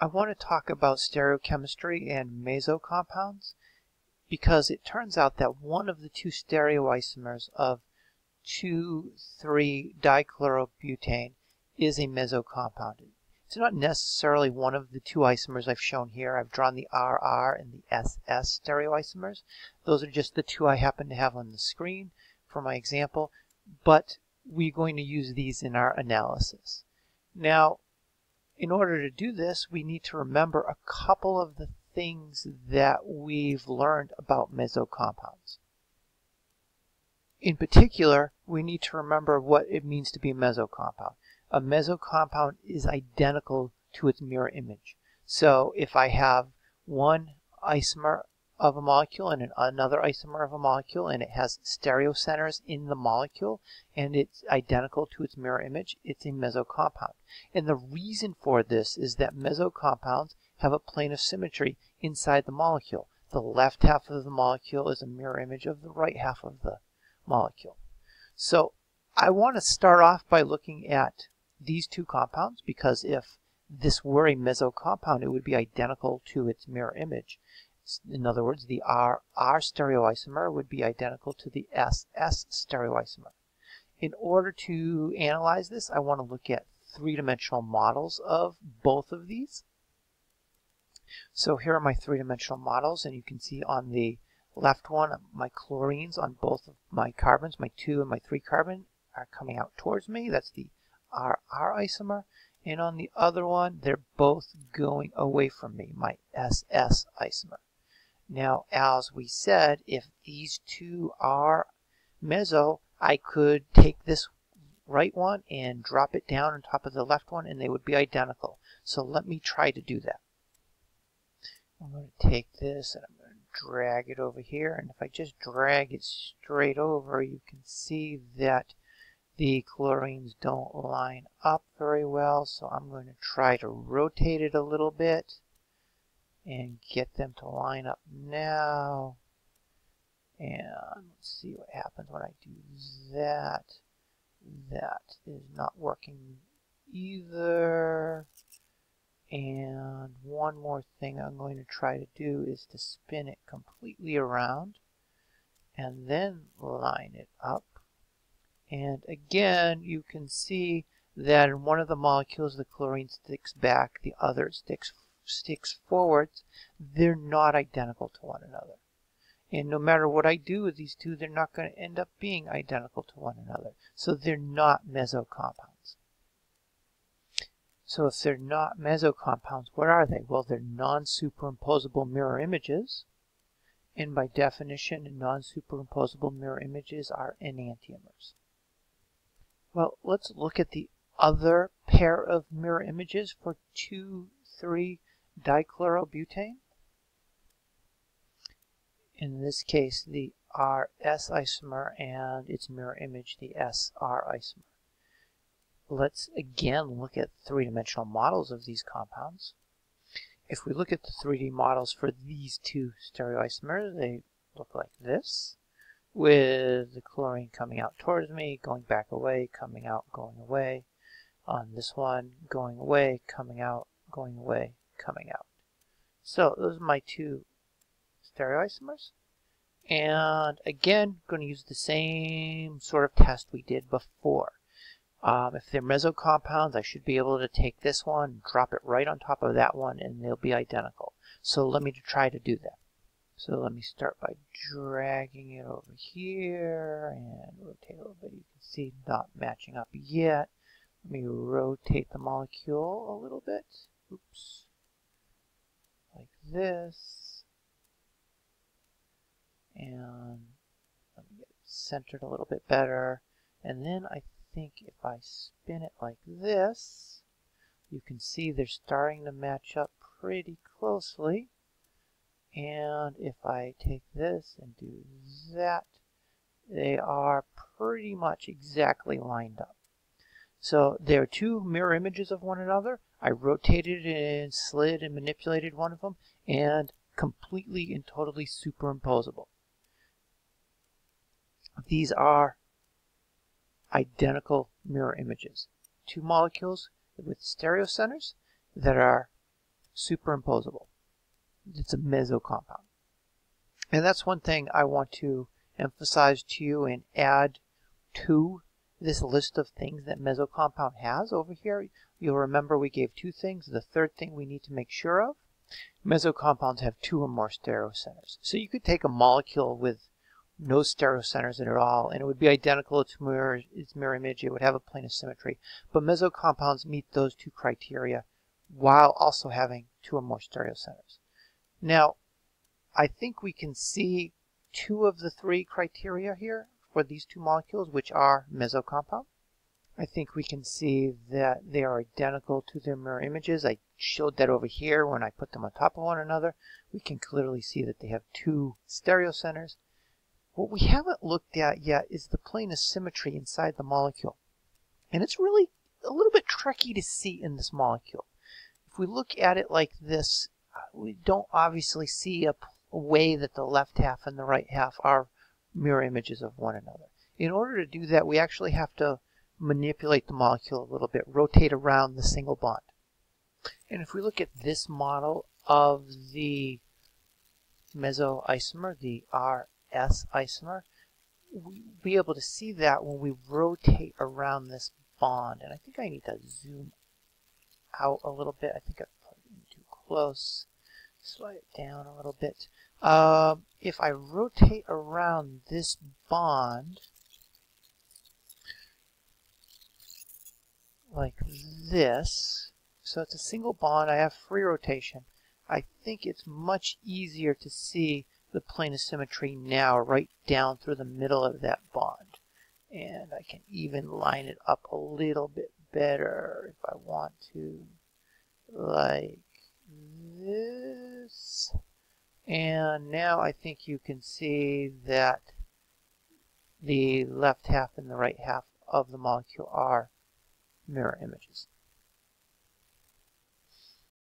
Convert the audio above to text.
I want to talk about stereochemistry and meso compounds because it turns out that one of the two stereoisomers of 2,3-dichlorobutane is a meso compound. It's not necessarily one of the two isomers I've shown here. I've drawn the RR and the SS stereoisomers. Those are just the two I happen to have on the screen for my example, but we're going to use these in our analysis. Now, in order to do this, we need to remember a couple of the things that we've learned about meso compounds. In particular, we need to remember what it means to be a meso compound. A meso compound is identical to its mirror image. So if I have one isomer of a molecule and another isomer of a molecule and it has stereocenters in the molecule and it's identical to its mirror image, it's a meso compound. And the reason for this is that meso compounds have a plane of symmetry inside the molecule. The left half of the molecule is a mirror image of the right half of the molecule. So I want to start off by looking at these two compounds because if this were a meso compound, it would be identical to its mirror image. In other words, the RR stereoisomer would be identical to the SS stereoisomer. In order to analyze this, I want to look at three-dimensional models of both of these. So here are my three-dimensional models, and you can see on the left one, my chlorines on both of my carbons, my 2 and my 3 carbon, are coming out towards me. That's the RR isomer. And on the other one, they're both going away from me, my SS isomer. Now, as we said, if these two are meso, I could take this right one and drop it down on top of the left one and they would be identical. So let me try to do that. I'm going to take this and I'm going to drag it over here, and if I just drag it straight over, you can see that the chlorines don't line up very well, so I'm going to try to rotate it a little bit and get them to line up now. And let's see what happens when I do that. That is not working either. And one more thing I'm going to try to do is to spin it completely around and then line it up. And again, you can see that in one of the molecules the chlorine sticks back, the other sticks forwards. They're not identical to one another. And no matter what I do with these two, they're not going to end up being identical to one another. So they're not meso compounds. So if they're not meso compounds, what are they? Well, they're non-superimposable mirror images. And by definition, non-superimposable mirror images are enantiomers. Well, let's look at the other pair of mirror images for 2,3-dichlorobutane. In this case, the RS isomer and its mirror image, the SR isomer. Let's again look at three-dimensional models of these compounds. If we look at the 3D models for these two stereoisomers, they look like this, with the chlorine coming out towards me, going back away, coming out, going away. On this one, going away, coming out, going away, coming out. So those are my two stereoisomers. And again, going to use the same sort of test we did before. If they're meso compounds, I should be able to take this one, drop it right on top of that one, and they'll be identical. So let me try to do that. So let me start by dragging it over here and rotate a little bit. You can see not matching up yet. Let me rotate the molecule a little bit. Oops. Like this. And let me get it centered a little bit better. And then I think if I spin it like this, you can see they're starting to match up pretty closely. And if I take this and do that, they are pretty much exactly lined up. So there are two mirror images of one another. I rotated and slid and manipulated one of them, and completely and totally superimposable. These are identical mirror images. Two molecules with stereocenters that are superimposable. It's a meso compound. And that's one thing I want to emphasize to you and add to this list of things that meso compound has over here. You'll remember we gave 2 things. The third thing we need to make sure of, meso compounds have 2 or more stereocenters. So you could take a molecule with no stereocenters at all, and it would be identical to its mirror image. It would have a plane of symmetry. But meso compounds meet those 2 criteria while also having 2 or more stereocenters. Now, I think we can see 2 of the 3 criteria here for these 2 molecules, which are meso compound. I think we can see that they are identical to their mirror images. I showed that over here when I put them on top of one another. We can clearly see that they have 2 stereocenters. What we haven't looked at yet is the plane of symmetry inside the molecule. And it's really a little bit tricky to see in this molecule. If we look at it like this, we don't obviously see a way that the left half and the right half are mirror images of one another. In order to do that, we actually have to manipulate the molecule a little bit, rotate around the single bond. And if we look at this model of the meso isomer, the RS isomer, we'll be able to see that when we rotate around this bond. And I think I need to zoom out a little bit. I think I've put it in too close. Slide it down a little bit. If I rotate around this bond like this, so it's a single bond, I have free rotation, I think it's much easier to see the plane of symmetry now right down through the middle of that bond. And I can even line it up a little bit better if I want to, like this. And now I think you can see that the left half and the right half of the molecule are mirror images.